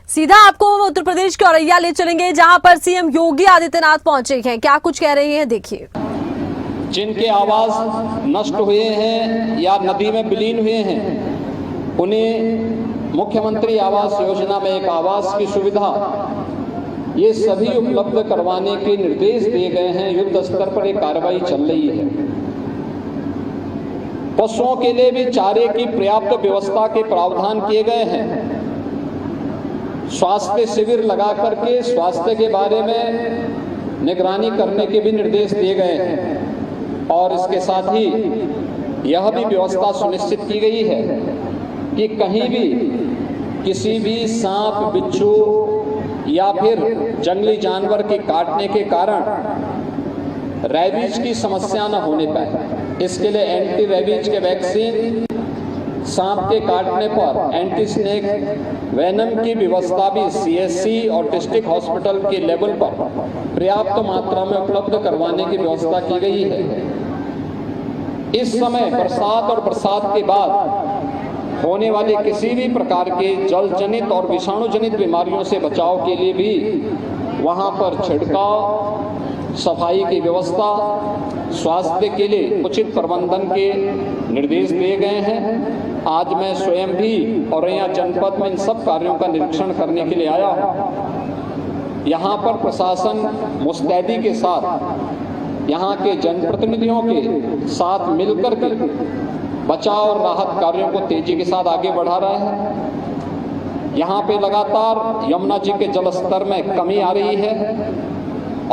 सीधा आपको उत्तर प्रदेश के औरैया ले चलेंगे, जहां पर सीएम योगी आदित्यनाथ पहुंचे हैं। क्या कुछ कह रहे हैं, देखिए। जिनके आवास नष्ट हुए हैं या नदी में विलीन हुए हैं, उन्हें मुख्यमंत्री आवास योजना में एक आवास की सुविधा, ये सभी उपलब्ध करवाने के निर्देश दिए गए हैं। युद्ध स्तर पर एक कार्रवाई चल रही है। पशुओं के लिए भी चारे की पर्याप्त व्यवस्था के प्रावधान किए गए हैं। स्वास्थ्य शिविर लगा करके स्वास्थ्य के बारे में निगरानी करने के भी निर्देश दिए गए हैं। और इसके साथ ही यह भी व्यवस्था सुनिश्चित की गई है कि कहीं भी किसी भी सांप, बिच्छू या फिर जंगली जानवर के काटने के कारण रैबीज की समस्या न होने पाए, इसके लिए एंटी रैबीज के वैक्सीन, सांप के काटने पर एंटी स्नेक वेनम की व्यवस्था भी सीएससी और डिस्ट्रिक्ट हॉस्पिटल के लेवल पर पर्याप्त मात्रा में उपलब्ध करवाने की व्यवस्था की गई है। इस समय बरसात और बरसात के बाद होने वाले किसी भी प्रकार के जल जनित और विषाणु जनित बीमारियों से बचाव के लिए भी वहां पर छिड़काव, सफाई की व्यवस्था, स्वास्थ्य के लिए उचित प्रबंधन के निर्देश दिए गए हैं। आज मैं स्वयं भी औरैया जनपद में इन सब कार्यों का निरीक्षण करने के लिए आया हूँ। यहाँ पर प्रशासन मुस्तैदी के साथ यहाँ के जनप्रतिनिधियों के साथ मिलकर के बचाव और राहत कार्यों को तेजी के साथ आगे बढ़ा रहे हैं। यहाँ पे लगातार यमुना जी के जल स्तर में कमी आ रही है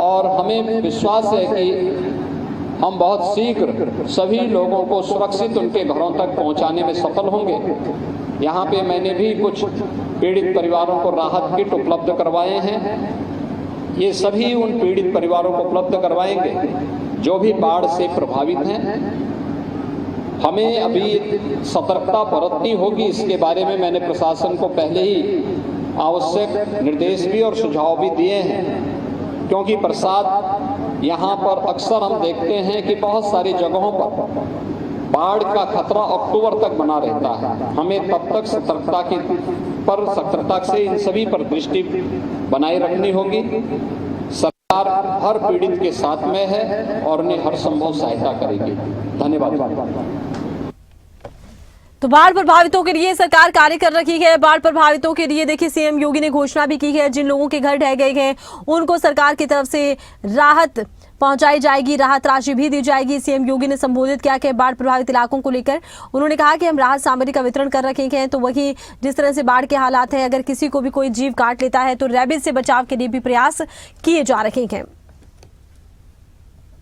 और हमें विश्वास है कि हम बहुत शीघ्र सभी लोगों को सुरक्षित उनके घरों तक पहुंचाने में सफल होंगे। यहाँ पे मैंने भी कुछ पीड़ित परिवारों को राहत किट उपलब्ध करवाए हैं। ये सभी उन पीड़ित परिवारों को उपलब्ध करवाएंगे जो भी बाढ़ से प्रभावित हैं। हमें अभी सतर्कता बरतनी होगी, इसके बारे में मैंने प्रशासन को पहले ही आवश्यक निर्देश भी और सुझाव भी दिए हैं। क्योंकि बरसात यहाँ पर अक्सर हम देखते हैं कि बहुत सारी जगहों पर बाढ़ का खतरा अक्टूबर तक बना रहता है। हमें तब तक सतर्कता से इन सभी पर दृष्टि बनाए रखनी होगी। सरकार हर पीड़ित के साथ में है और उन्हें हर संभव सहायता करेगी। धन्यवाद। तो बाढ़ प्रभावितों के लिए सरकार कार्य कर रही है। बाढ़ प्रभावितों के लिए देखिए सीएम योगी ने घोषणा भी की है, जिन लोगों के घर ढह गए हैं उनको सरकार की तरफ से राहत पहुंचाई जाएगी, राहत राशि भी दी जाएगी। सीएम योगी ने संबोधित किया कि बाढ़ प्रभावित इलाकों को लेकर उन्होंने कहा कि हम राहत सामग्री का वितरण कर रखे हैं। तो वही जिस तरह से बाढ़ के हालात हैं, अगर किसी को भी कोई जीव काट लेता है तो रैबिज से बचाव के लिए भी प्रयास किए जा रहे हैं।